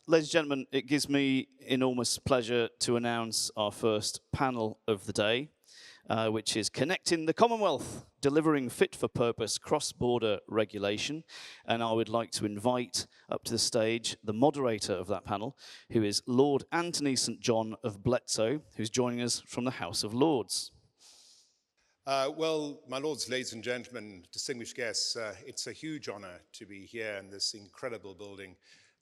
Ladies and gentlemen, it gives me enormous pleasure to announce our first panel of the day, which is Connecting the Commonwealth, Delivering Fit-for-Purpose Cross-Border Regulation. And I would like to invite up to the stage the moderator of that panel, who is Lord Anthony St John of Bletso, who's joining us from the House of Lords. Well, my lords, ladies and gentlemen, distinguished guests, it's a huge honor to be here in this incredible building.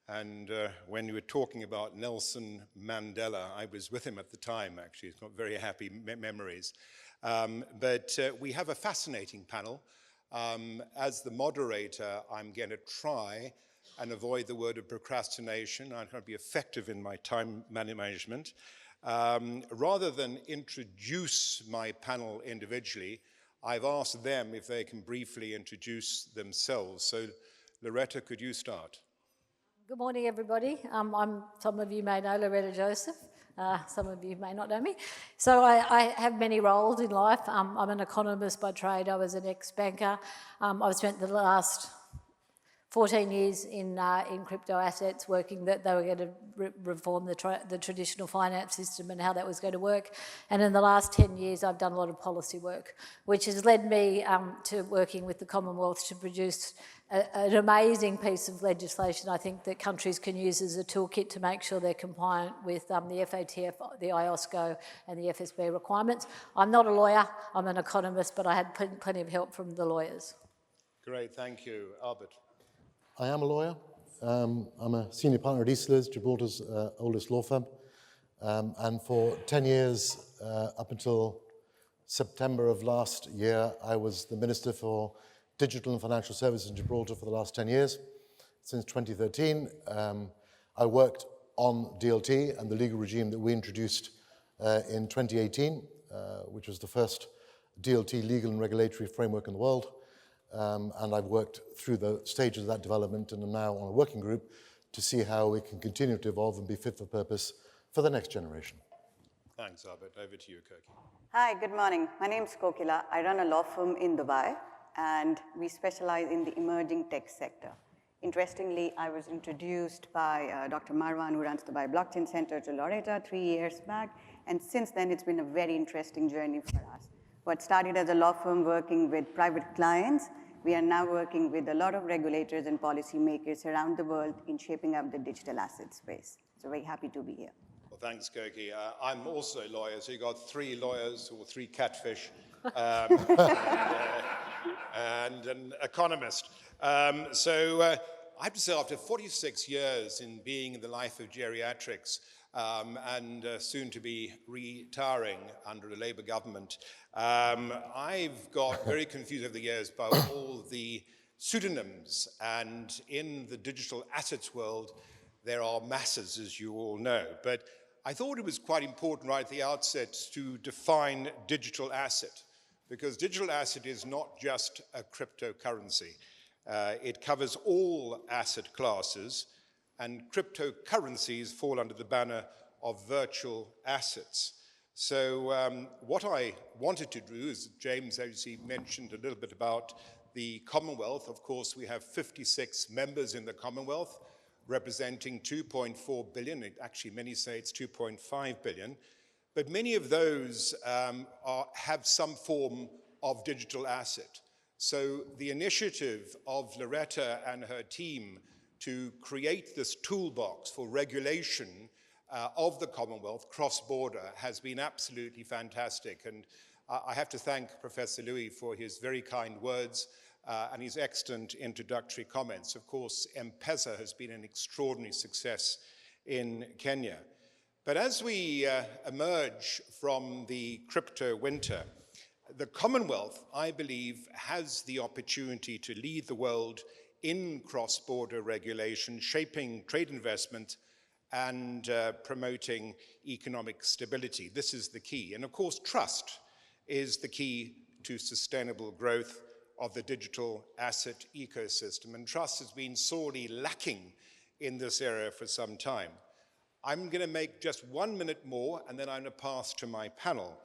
And when you were talking about Nelson Mandela, I was with him at the time, actually. It's got very happy memories. But we have a fascinating panel. As the moderator, I'm going to try and avoid the word of procrastination. I'm going to be effective in my time management. Rather than introduce my panel individually, I've asked them if they can briefly introduce themselves. So, Loretta, could you start? Good morning, everybody. Some of you may know Loretta Joseph. Some of you may not know me. So I have many roles in life. I'm an economist by trade. I was an ex-banker. I've spent the last 14 years in crypto assets, working that they were going to reform the traditional finance system and how that was going to work. And in the last 10 years, I've done a lot of policy work, which has led me to working with the Commonwealth to produce an amazing piece of legislation, I think, that countries can use as a toolkit to make sure they're compliant with the FATF, the IOSCO and the FSB requirements. I'm not a lawyer, I'm an economist, but I had plenty of help from the lawyers. Great, thank you. Albert. I am a lawyer. I'm a senior partner at Isola's, Gibraltar's oldest law firm. And for 10 years, up until September of last year, I was the Minister for Digital and Financial Services in Gibraltar for the last 10 years. Since 2013, I worked on DLT and the legal regime that we introduced in 2018, which was the first DLT legal and regulatory framework in the world. And I've worked through the stages of that development and am now on a working group to see how we can continue to evolve and be fit for purpose for the next generation. Thanks, Albert. Over to you, Koki. Hi, good morning. My name is Kokila. I run a law firm in Dubai, and we specialize in the emerging tech sector. Interestingly, I was introduced by Dr. Marwan, who runs the Dubai Blockchain Center, to Loretta 3 years back, and since then it's been a very interesting journey for us. What started as a law firm working with private clients, we are now working with a lot of regulators and policymakers around the world in shaping up the digital asset space. So very happy to be here. Well, thanks, Koki. I'm also a lawyer, so you got 3 lawyers or 3 catfish and an economist. So I have to say, after 46 years in being in the life of geriatrics and soon to be retiring under a Labour government, I've got very confused over the years about all the pseudonyms, and in the digital assets world, there are masses, as you all know. But I thought it was quite important right at the outset to define digital asset, because digital asset is not just a cryptocurrency. It covers all asset classes, and cryptocurrencies fall under the banner of virtual assets. So what I wanted to do is, James actually mentioned a little bit about the Commonwealth. Of course, we have 56 members in the Commonwealth, representing 2.4 billion. Actually, many say it's 2.5 billion. But many of those have some form of digital asset. So the initiative of Loretta and her team to create this toolbox for regulation of the Commonwealth cross-border has been absolutely fantastic. And I have to thank Professor Louis for his very kind words and his excellent introductory comments. Of course, M-Pesa has been an extraordinary success in Kenya. But as we emerge from the crypto winter, the Commonwealth, I believe, has the opportunity to lead the world in cross-border regulation, shaping trade investment and promoting economic stability. This is the key. And of course, trust is the key to sustainable growth of the digital asset ecosystem. And trust has been sorely lacking in this area for some time. I'm going to make just 1 minute more, and then I'm going to pass to my panel.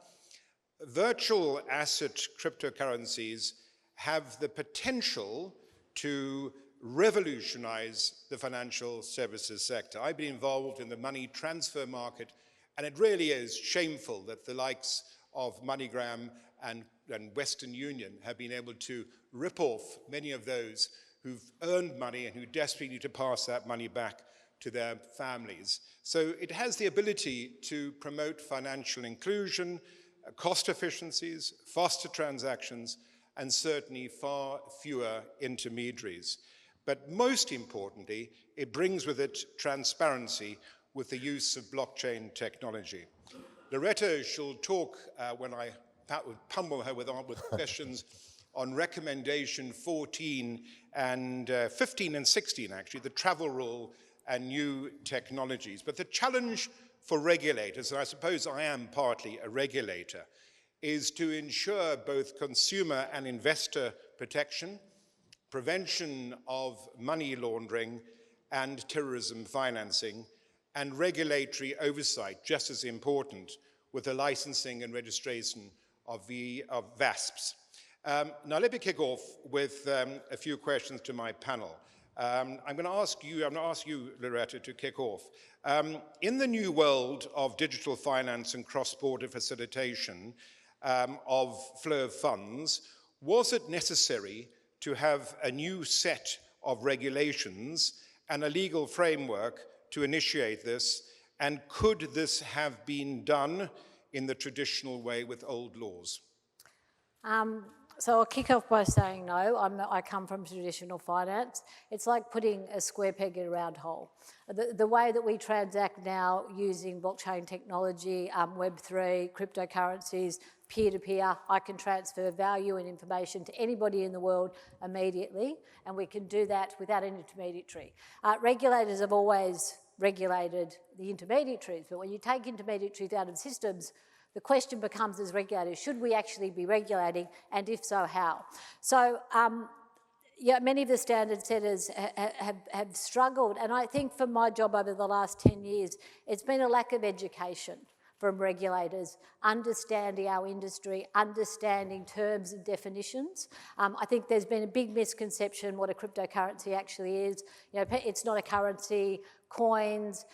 Virtual asset cryptocurrencies have the potential to revolutionize the financial services sector. I've been involved in the money transfer market, and it really is shameful that the likes of MoneyGram and Western Union have been able to rip off many of those who've earned money and who desperately need to pass that money back to their families. So it has the ability to promote financial inclusion, cost efficiencies, faster transactions, and certainly far fewer intermediaries. But most importantly, it brings with it transparency with the use of blockchain technology. Loretta shall talk when I pummel her with questions on recommendation 14 and 15 and 16, actually, the travel rule and new technologies. But the challenge for regulators, and I suppose I am partly a regulator, is to ensure both consumer and investor protection, prevention of money laundering and terrorism financing, and regulatory oversight, just as important, with the licensing and registration of VASPs. Now let me kick off with a few questions to my panel. I'm going to ask you, Loretta, to kick off. In the new world of digital finance and cross-border facilitation of flow of funds, was it necessary to have a new set of regulations and a legal framework to initiate this? And could this have been done in the traditional way with old laws? So I'll kick off by saying no. I come from traditional finance. It's like putting a square peg in a round hole. The way that we transact now using blockchain technology, Web3, cryptocurrencies, peer-to-peer, I can transfer value and information to anybody in the world immediately, and we can do that without an intermediary. Regulators have always regulated the intermediaries, but when you take intermediaries out of systems, the question becomes, as regulators, should we actually be regulating, and if so, how? So, yeah, many of the standard setters have struggled, and I think for my job over the last 10 years, it's been a lack of education from regulators, understanding our industry, understanding terms and definitions. I think there's been a big misconception what a cryptocurrency actually is. You know, it's not a currency, coins,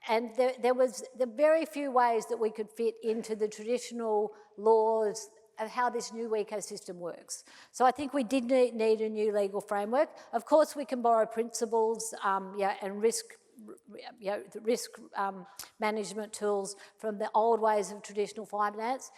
and there was the very few ways that we could fit into the traditional laws of how this new ecosystem works. So I think we did need a new legal framework. Of course, we can borrow principles and risk management tools from the old ways of traditional finance,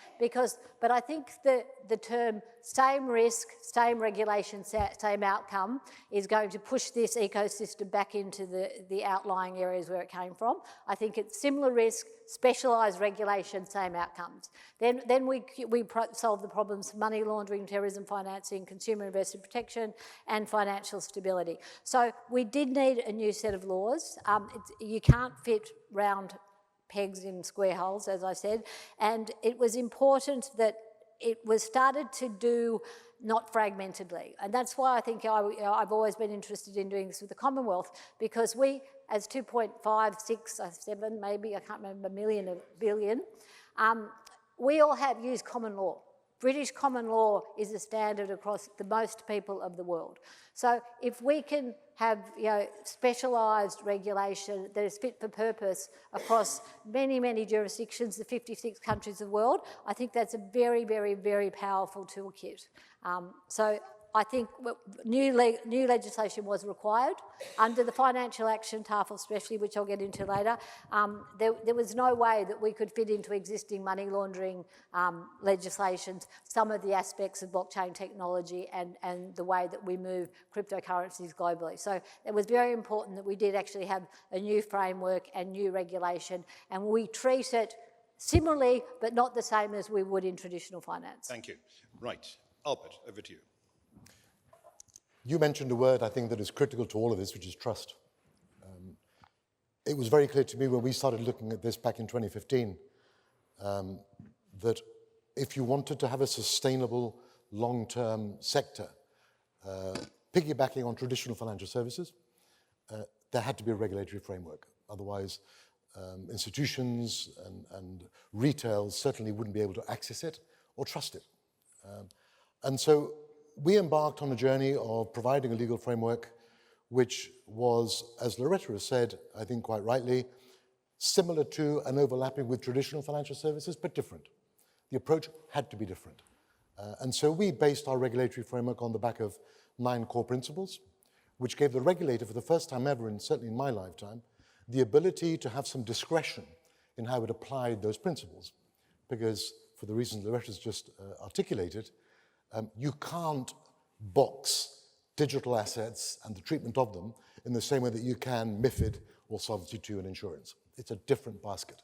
but I think the term same risk, same regulation, same outcome is going to push this ecosystem back into the outlying areas where it came from. I think it's similar risk, specialised regulation, same outcomes. Then we solve the problems of money laundering, terrorism financing, consumer investor protection, and financial stability. So we did need a new set of laws. You can't fit round pegs in square holes, as I said, and it was important that it was started to do not fragmentedly. And that's why I think I've always been interested in doing this with the Commonwealth, because we, as 2.5, 6, 7, maybe, I can't remember, million or billion, we all have used common law. British common law is the standard across the most people of the world. So if we can have specialised regulation that is fit for purpose across many, many jurisdictions, the 56 countries of the world, I think that's a very, very, very powerful toolkit. So I think new legislation was required. Under the Financial Action Task Force especially, which I'll get into later, there was no way that we could fit into existing money laundering legislations some of the aspects of blockchain technology and the way that we move cryptocurrencies globally. So it was very important that we did actually have a new framework and new regulation, and we treat it similarly but not the same as we would in traditional finance. Thank you. Right. Albert, over to you. You mentioned a word, I think, that is critical to all of this, which is trust. It was very clear to me when we started looking at this back in 2015 that if you wanted to have a sustainable, long-term sector, piggybacking on traditional financial services, there had to be a regulatory framework. Otherwise, institutions and retail certainly wouldn't be able to access it or trust it. And so we embarked on a journey of providing a legal framework which was, as Loretta has said, I think quite rightly, similar to and overlapping with traditional financial services, but different. The approach had to be different. And so we based our regulatory framework on the back of 9 core principles, which gave the regulator, for the first time ever, and certainly in my lifetime, the ability to have some discretion in how it applied those principles. Because, for the reasons Loretta's just articulated, you can't box digital assets and the treatment of them in the same way that you can MiFID or Solvency II and insurance. It's a different basket.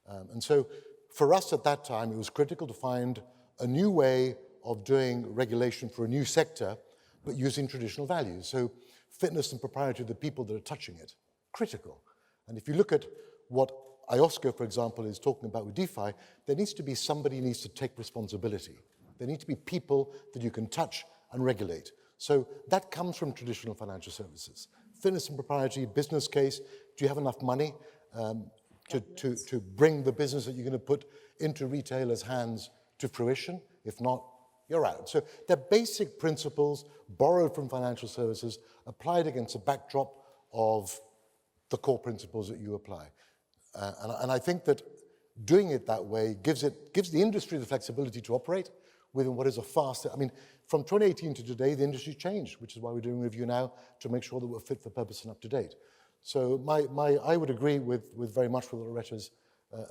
And so for us at that time, it was critical to find a new way of doing regulation for a new sector, but using traditional values. So fitness and propriety of the people that are touching it, critical. And if you look at what IOSCO, for example, is talking about with DeFi, there needs to be somebody who needs to take responsibility. There need to be people that you can touch and regulate. So that comes from traditional financial services. Fitness and propriety, business case, do you have enough money to bring the business that you're going to put into retailers' hands to fruition? If not, you're out. So they're basic principles borrowed from financial services, applied against a backdrop of the core principles that you apply. And I think that doing it that way gives the industry the flexibility to operate within what is a fast, I mean, from 2018 to today, the industry changed, which is why we're doing a review now to make sure that we're fit for purpose and up to date. So I would agree with very much what Loretta's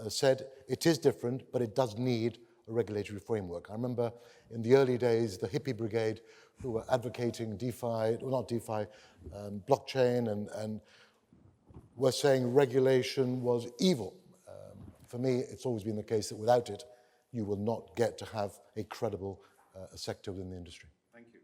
said. It is different, but it does need a regulatory framework. I remember in the early days, the hippie brigade who were advocating DeFi, well not DeFi, blockchain, and were saying regulation was evil. For me, it's always been the case that without it, you will not get to have a credible sector within the industry. Thank you.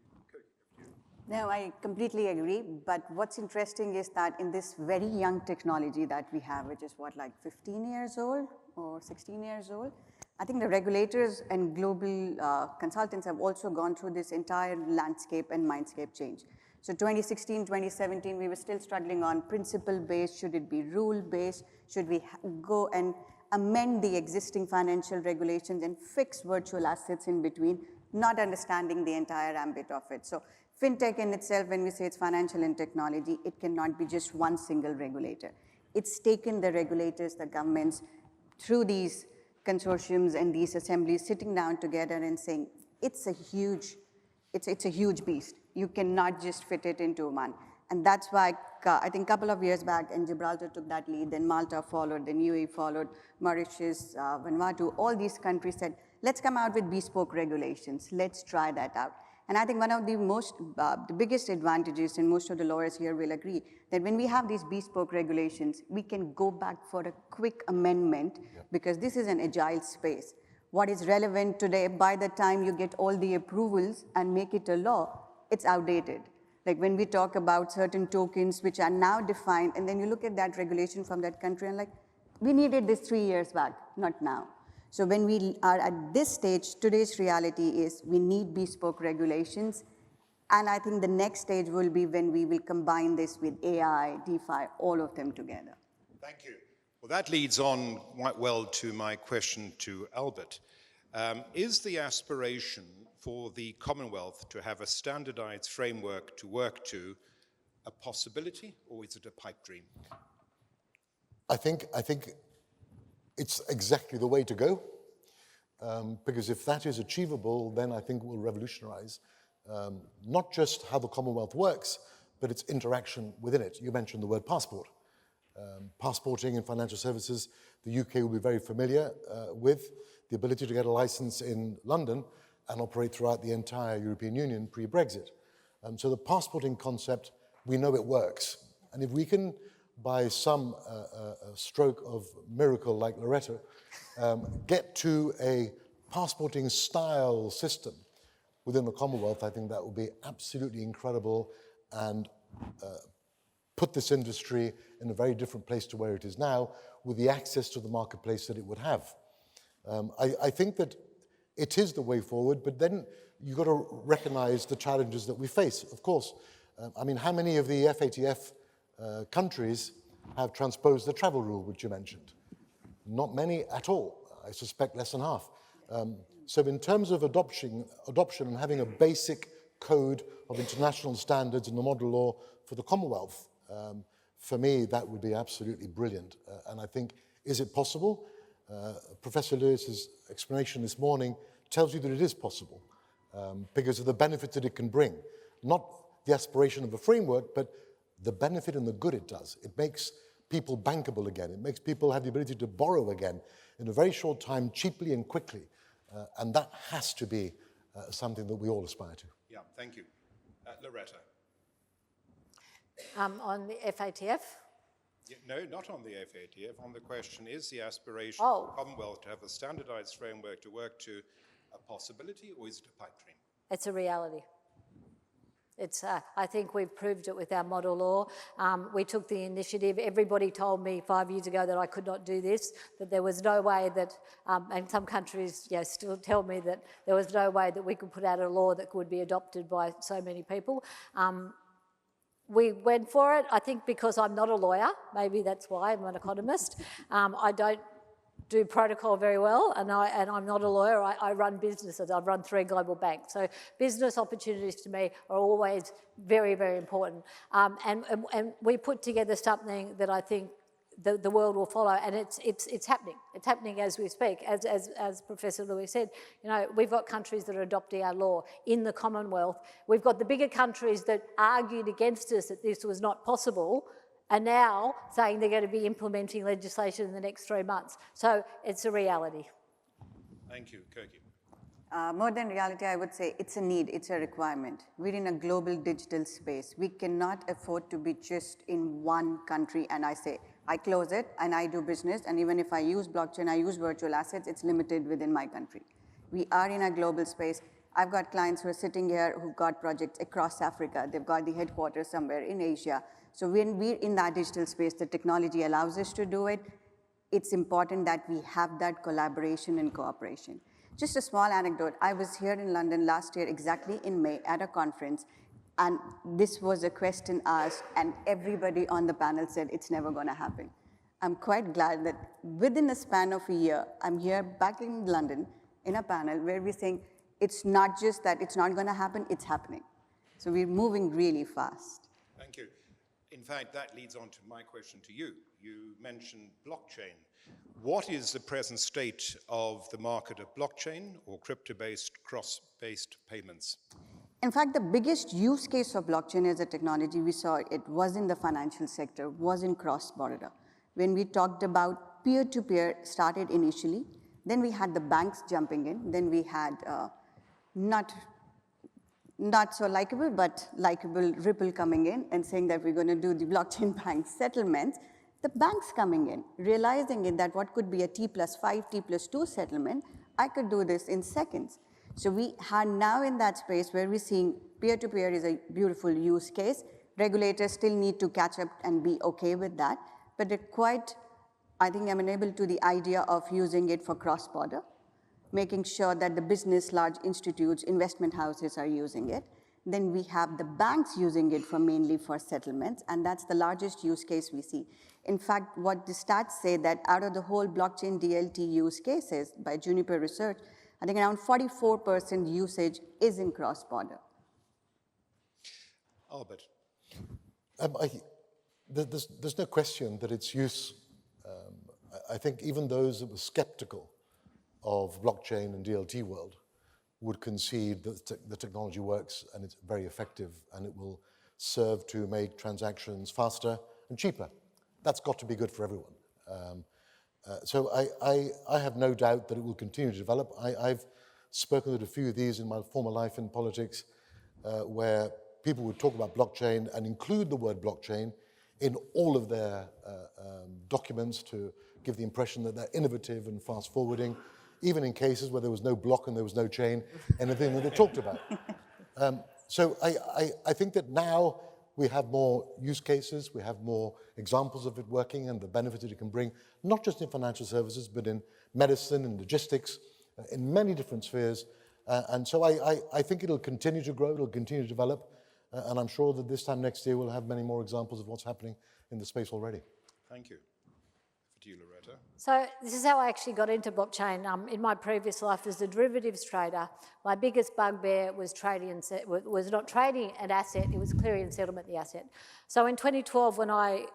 No, I completely agree. But what's interesting is that in this very young technology that we have, which is what, like 15 years old or 16 years old, I think the regulators and global consultants have also gone through this entire landscape and mindscape change. So 2016, 2017, we were still struggling on principle-based, should it be rule-based, should we go and amend the existing financial regulations and fix virtual assets in between, not understanding the entire ambit of it. So fintech in itself, when we say it's financial and technology, it cannot be just one single regulator. It's taken the regulators, the governments, through these consortiums and these assemblies, sitting down together and saying, it's a huge beast. You cannot just fit it into one. And that's why I think a couple of years back, and Gibraltar took that lead, then Malta followed, then UAE followed, Mauritius, Vanuatu, all these countries said, let's come out with bespoke regulations. Let's try that out. And I think one of the biggest advantages, and most of the lawyers here will agree, that when we have these bespoke regulations, we can go back for a quick amendment because this is an agile space. What is relevant today, by the time you get all the approvals and make it a law, it's outdated. Like when we talk about certain tokens which are now defined, and then you look at that regulation from that country and like, we needed this 3 years back, not now. So when we are at this stage, today's reality is we need bespoke regulations. And I think the next stage will be when we will combine this with AI, DeFi, all of them together. Thank you. Well, that leads on quite well to my question to Albert. Is the aspiration for the Commonwealth to have a standardized framework to work to a possibility, or is it a pipe dream? I think it's exactly the way to go, because if that is achievable, then I think it will revolutionize not just how the Commonwealth works, but its interaction within it. You mentioned the word passport. Passporting in financial services, the UK will be very familiar with the ability to get a license in London and operate throughout the entire European Union pre-Brexit. So the passporting concept, we know it works. And if we can, by some stroke of miracle like Loretta, get to a passporting style system within the Commonwealth, I think that would be absolutely incredible and put this industry in a very different place to where it is now with the access to the marketplace that it would have. I think that it is the way forward, but then you've got to recognize the challenges that we face, of course. I mean, how many of the FATF countries have transposed the travel rule, which you mentioned? Not many at all. I suspect less than half. So in terms of adoption and having a basic code of international standards in the model law for the Commonwealth. For me, that would be absolutely brilliant. And I think, is it possible? Professor Lewis's explanation this morning tells you that it is possible because of the benefit that it can bring. Not the aspiration of a framework, but the benefit and the good it does. It makes people bankable again. It makes people have the ability to borrow again in a very short time, cheaply and quickly. And that has to be something that we all aspire to. Yeah, thank you. Loretta. On the FATF? Yeah, no, not on the FATF. On the question, is the aspiration Oh. of the Commonwealth to have a standardized framework to work to a possibility, or is it a pipe dream? It's a reality. It's, I think we've proved it with our model law. We took the initiative. Everybody told me 5 years ago that I could not do this, that there was no way that, and some countries still tell me that there was no way that we could put out a law that could be adopted by so many people. We went for it, I think because I'm not a lawyer, maybe that's why I'm an economist. I don't do protocol very well, and I'm not a lawyer. I run businesses. I've run 3 global banks. So business opportunities to me are always very, very important. And we put together something that I think the world will follow, and it's happening. It's happening as we speak. As Professor Lewis said, you know, we've got countries that are adopting our law in the Commonwealth. We've got the bigger countries that argued against us that this was not possible, are now saying they're going to be implementing legislation in the next 3 months. So it's a reality. Thank you. Kirky. More than reality, I would say it's a need, it's a requirement. We're in a global digital space. We cannot afford to be just in one country and I say, I close it and I do business, and even if I use blockchain, I use virtual assets, it's limited within my country. We are in a global space. I've got clients who are sitting here who've got projects across Africa. They've got the headquarters somewhere in Asia. So when we're in that digital space, the technology allows us to do it. It's important that we have that collaboration and cooperation. Just a small anecdote. I was here in London last year, exactly in May, at a conference, and this was a question asked, and everybody on the panel said it's never going to happen. I'm quite glad that within a span of a year, I'm here back in London in a panel where we're saying it's not just that it's not going to happen, it's happening. So we're moving really fast. Thank you. In fact, that leads on to my question to you. You mentioned blockchain. What is the present state of the market of blockchain or crypto-based, cross-based payments? In fact, the biggest use case of blockchain as a technology we saw, it was in the financial sector, was in cross-border. When we talked about peer-to-peer started initially, then we had the banks jumping in, then we had not so likable, but likable Ripple coming in and saying that we're going to do the blockchain bank settlements. The banks coming in, realizing that what could be a T+5, T+2 settlement, I could do this in seconds. So we are now in that space where we're seeing peer-to-peer is a beautiful use case. Regulators still need to catch up and be okay with that, but they're quite, I think, amenable to the idea of using it for cross-border, making sure that the business, large institutes, investment houses are using it. Then we have the banks using it mainly for settlements, and that's the largest use case we see. In fact, what the stats say that out of the whole blockchain DLT use cases by Juniper Research, I think around 44% usage is in cross-border. Albert. There's no question that its use, I think even those that were skeptical of blockchain and DLT world would concede that the technology works and it's very effective and it will serve to make transactions faster and cheaper. That's got to be good for everyone. So I have no doubt that it will continue to develop. I've spoken at a few of these in my former life in politics where people would talk about blockchain and include the word blockchain in all of their documents to give the impression that they're innovative and fast forwarding, even in cases where there was no block and there was no chain, anything that they talked about. So I think that now we have more use cases, we have more examples of it working and the benefits that it can bring, not just in financial services, but in medicine and logistics, in many different spheres. And so I think it'll continue to grow, it'll continue to develop, and I'm sure that this time next year we'll have many more examples of what's happening in the space already. Thank you. For you, Loretta. So this is how I actually got into blockchain. In my previous life as a derivatives trader, my biggest bugbear was was not trading an asset, it was clearing and settlement the asset. So in 2012, when I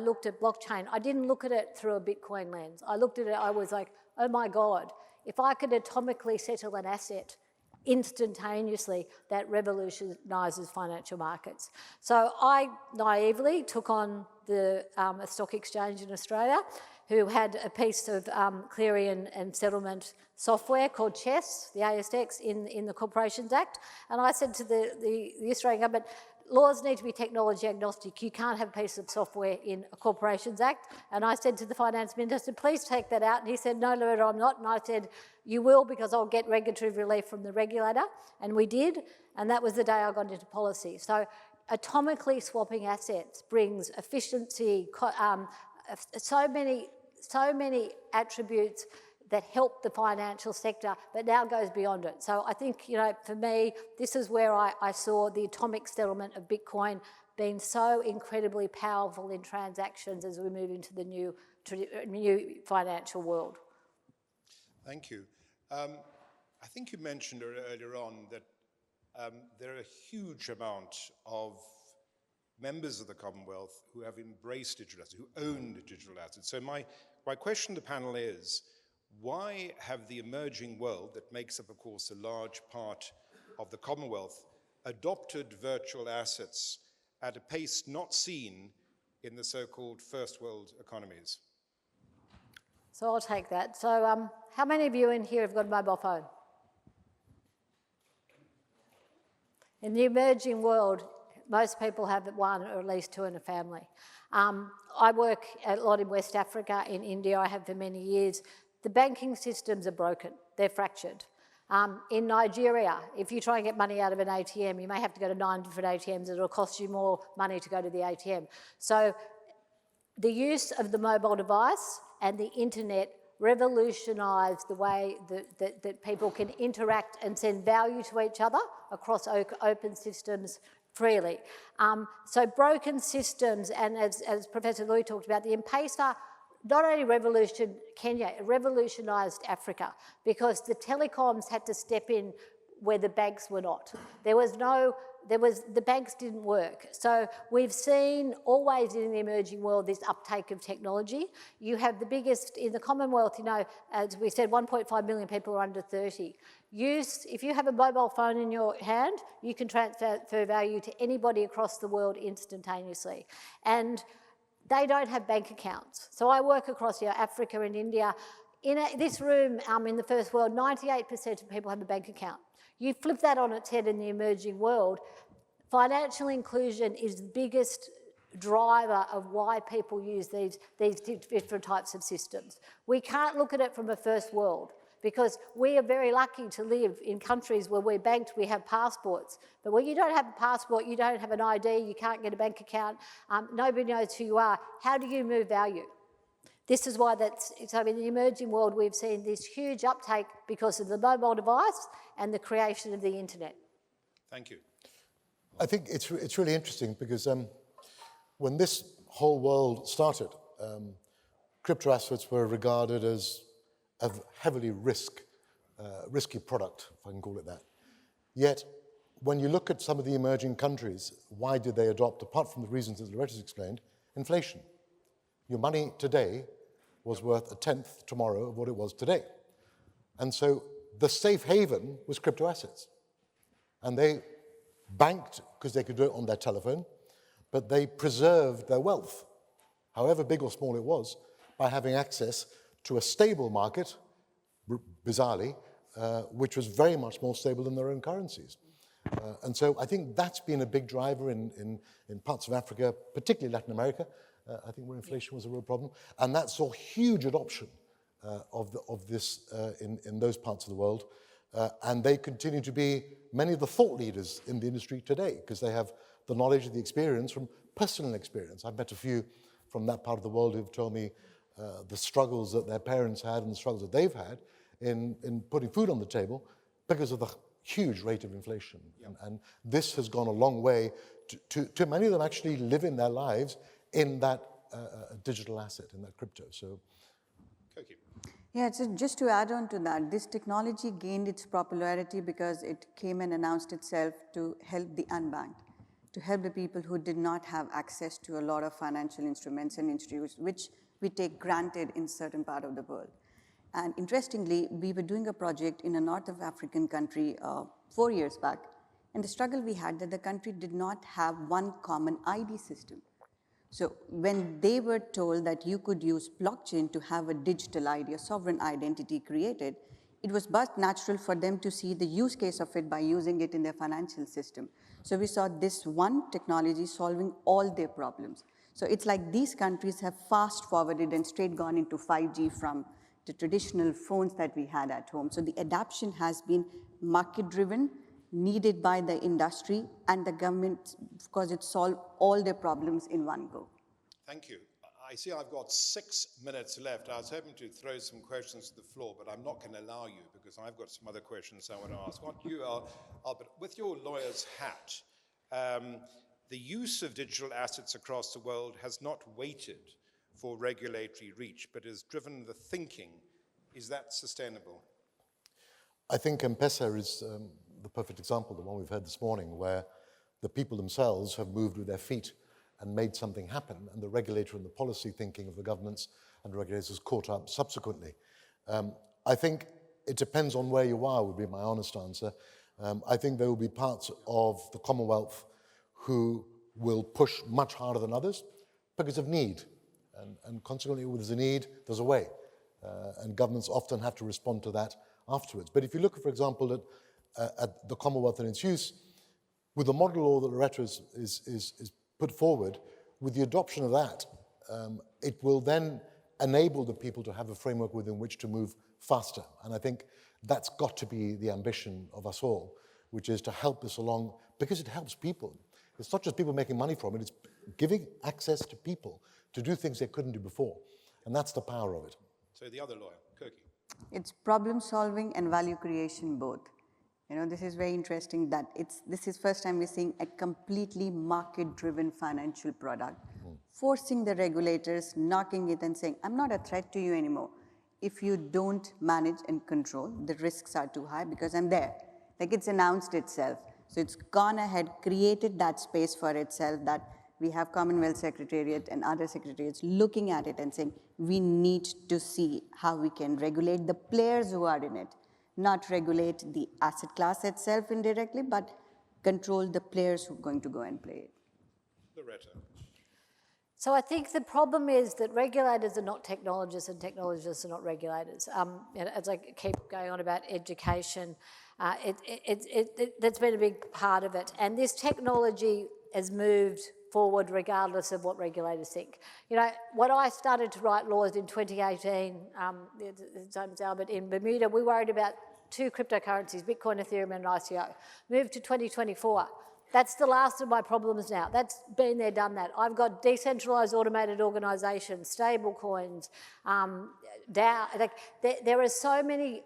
looked at blockchain, I didn't look at it through a Bitcoin lens. I looked at it, I was like, oh my God, if I could atomically settle an asset instantaneously, that revolutionises financial markets. So I naively took on a stock exchange in Australia who had a piece of clearing and settlement software called CHESS, the ASX, in the Corporations Act. And I said to the Australian government, laws need to be technology agnostic. You can't have a piece of software in a Corporations Act. And I said to the Finance Minister, please take that out. And he said, no, Loretta, I'm not. And I said, you will, because I'll get regulatory relief from the regulator. And we did. And that was the day I got into policy. So atomically swapping assets brings efficiency, so many attributes that help the financial sector, but now goes beyond it. So I think, for me, this is where I saw the atomic settlement of Bitcoin being so incredibly powerful in transactions as we move into the new financial world. Thank you. I think you mentioned earlier on that there are a huge amount of members of the Commonwealth who have embraced digital assets, who own digital assets. So my question to the panel is, why have the emerging world, that makes up, of course, a large part of the Commonwealth, adopted virtual assets at a pace not seen in the so-called first world economies? So I'll take that. So how many of you in here have got a mobile phone? In the emerging world, most people have one or at least two in a family. I work a lot in West Africa, in India, I have for many years. The banking systems are broken, they're fractured. In Nigeria, if you try and get money out of an ATM, you may have to go to 9 different ATMs, it'll cost you more money to go to the ATM. So the use of the mobile device and the internet revolutionised the way that people can interact and send value to each other across open systems freely. So broken systems, and as Professor Louis talked about, the M-Pesa not only revolutionised Kenya, it revolutionised Africa, because the telecoms had to step in where the banks were not. The banks didn't work. So we've seen always in the emerging world this uptake of technology. You have the biggest, in the Commonwealth, as we said, 1.5 million people are under 30. If you have a mobile phone in your hand, you can transfer value to anybody across the world instantaneously. And they don't have bank accounts. So I work across Africa and India. In this room, in the first world, 98% of people have a bank account. You flip that on its head in the emerging world, financial inclusion is the biggest driver of why people use these different types of systems. We can't look at it from a first world, because we are very lucky to live in countries where we're banked, we have passports. But when you don't have a passport, you don't have an ID, you can't get a bank account, nobody knows who you are. How do you move value? This is why so in the emerging world, we've seen this huge uptake because of the mobile device and the creation of the internet. Thank you. I think it's really interesting because when this whole world started, crypto assets were regarded as a heavily risky product, if I can call it that. Yet, when you look at some of the emerging countries, why did they adopt, apart from the reasons that Loretta's explained, inflation? Your money today was worth a tenth tomorrow of what it was today. And so the safe haven was crypto assets. And they banked, because they could do it on their telephone, but they preserved their wealth, however big or small it was, by having access to a stable market, bizarrely, which was very much more stable than their own currencies. And so I think that's been a big driver in parts of Africa, particularly Latin America, I think where inflation was a real problem. And that saw huge adoption of this in those parts of the world. And they continue to be many of the thought leaders in the industry today, because they have the knowledge and the experience from personal experience. I've met a few from that part of the world who've told me the struggles that their parents had and the struggles that they've had in putting food on the table because of the huge rate of inflation. Yeah. And this has gone a long way to many of them actually living their lives in that a digital asset in that crypto. So, Koki. Yeah, so just to add on to that, this technology gained its popularity because it came and announced itself to help the unbanked, to help the people who did not have access to a lot of financial instruments and institutes, which we take granted in certain part of the world. And interestingly, we were doing a project in a North of African country 4 years back, and the struggle we had that the country did not have one common ID system. So when they were told that you could use blockchain to have a digital ID, a sovereign identity created, it was but natural for them to see the use case of it by using it in their financial system. So we saw this one technology solving all their problems. So it's like these countries have fast forwarded and straight gone into 5G from the traditional phones that we had at home. So the adoption has been market driven, needed by the industry and the government, because it solved all their problems in one go. Thank you. I see I've got 6 minutes left. I was hoping to throw some questions to the floor, but I'm not going to allow you because I've got some other questions I want to ask. What you are, Albert, with your lawyer's hat, the use of digital assets across the world has not waited for regulatory reach, but has driven the thinking. Is that sustainable? I think M-Pesa is the perfect example, the one we've heard this morning, where the people themselves have moved with their feet and made something happen, and the regulator and the policy thinking of the governments and the regulators caught up subsequently. I think it depends on where you are, would be my honest answer. I think there will be parts of the Commonwealth who will push much harder than others because of need. And consequently, when there's a need, there's a way. And governments often have to respond to that afterwards. But if you look, for example, at the Commonwealth and its use, with the model law that Loretta is put forward, with the adoption of that, it will then enable the people to have a framework within which to move faster. And I think that's got to be the ambition of us all, which is to help this along, because it helps people. It's not just people making money from it, it's giving access to people to do things they couldn't do before. And that's the power of it. So the other lawyer, Koki. It's problem solving and value creation both. You know, this is very interesting that this is first time we're seeing a completely market-driven financial product, forcing the regulators, knocking it and saying, I'm not a threat to you anymore. If you don't manage and control, the risks are too high because I'm there. Like it's announced itself. So it's gone ahead, created that space for itself that we have Commonwealth Secretariat and other secretariats looking at it and saying, we need to see how we can regulate the players who are in it, not regulate the asset class itself indirectly, but control the players who are going to go and play it. Loretta. So I think the problem is that regulators are not technologists and technologists are not regulators. As I keep going on about education, that's been a big part of it. And this technology has moved forward regardless of what regulators think. You know, when I started to write laws in 2018, Hon Albert, in Bermuda, we worried about 2 cryptocurrencies, Bitcoin, Ethereum and ICO. Moved to 2024. That's the last of my problems now. That's been there, done that. I've got decentralised automated organisations, stable coins, DAO. Like, there are so many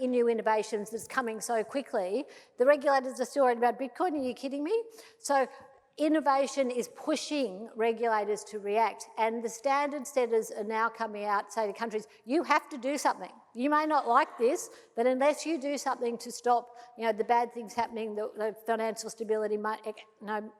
new innovations that's coming so quickly. The regulators are still worried about Bitcoin. Are you kidding me? So innovation is pushing regulators to react, and the standard setters are now coming out saying to countries, you have to do something. You may not like this, but unless you do something to stop, you know, the bad things happening, the financial stability,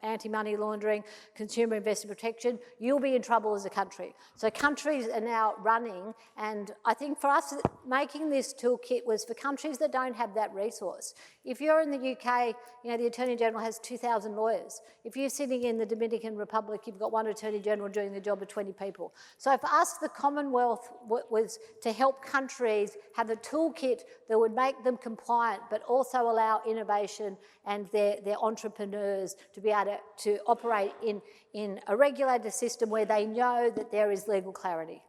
anti-money laundering, consumer investor protection, you'll be in trouble as a country. So countries are now running, and I think for us, making this toolkit was for countries that don't have that resource. If you're in the UK, you know, the Attorney General has 2,000 lawyers. If you're sitting in the Dominican Republic, you've got one Attorney General doing the job of 20 people. So for us, the Commonwealth was to help countries have a toolkit that would make them compliant, but also allow innovation and their entrepreneurs to be able to operate in a regulated system where they know that there is legal clarity.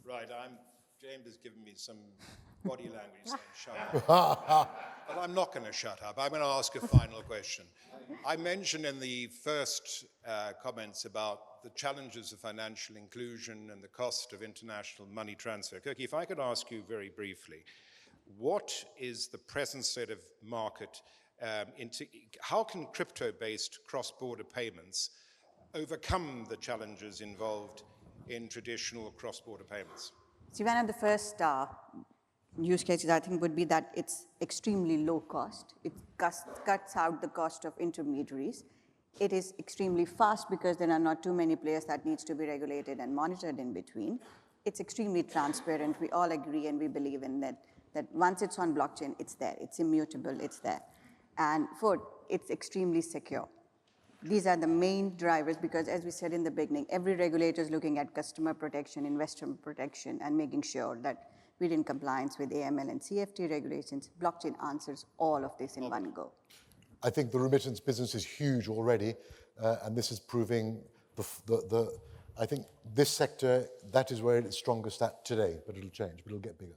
Right, James has given me some body language saying shut up. But I'm not going to shut up. I'm going to ask a final question. I mentioned in the first comments about the challenges of financial inclusion and the cost of international money transfer. Koki, if I could ask you very briefly, what is the present state of market how can crypto-based cross-border payments overcome the challenges involved in traditional cross-border payments? See, one of the first use cases, I think, would be that it's extremely low cost. It cuts out the cost of intermediaries. It is extremely fast because there are not too many players that needs to be regulated and monitored in between. It's extremely transparent. We all agree and we believe in that once it's on blockchain, it's there. It's immutable, it's there. And fourth, it's extremely secure. These are the main drivers because, as we said in the beginning, every regulator is looking at customer protection, investor protection, and making sure that we're in compliance with AML and CFT regulations. Blockchain answers all of this in one go. I think the remittance business is huge already, and this is proving I think this sector, that is where it's strongest at today, but it'll change, but it'll get bigger.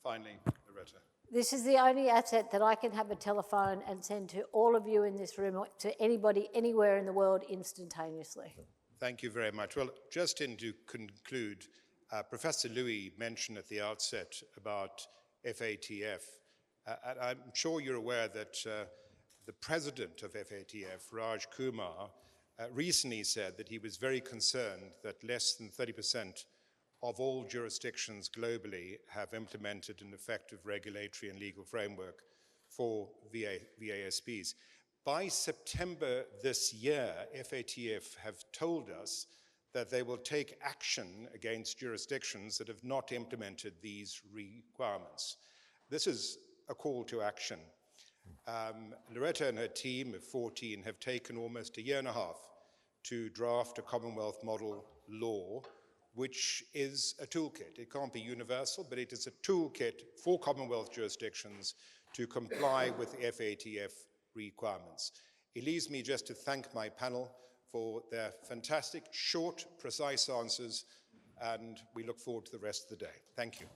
Finally, Loretta. This is the only asset that I can have a telephone and send to all of you in this room or to anybody anywhere in the world instantaneously. Thank you very much. Well, just to conclude, Professor Louis mentioned at the outset about FATF. And I'm sure you're aware that the president of FATF, Raj Kumar, recently said that he was very concerned that less than 30% of all jurisdictions globally have implemented an effective regulatory and legal framework for VASPs. By September this year, FATF have told us that they will take action against jurisdictions that have not implemented these requirements. This is a call to action. Loretta and her team of 14 have taken almost a year and a half to draft a Commonwealth model law, which is a toolkit. It can't be universal, but it is a toolkit for Commonwealth jurisdictions to comply with FATF requirements. It leaves me just to thank my panel for their fantastic, short, precise answers, and we look forward to the rest of the day. Thank you.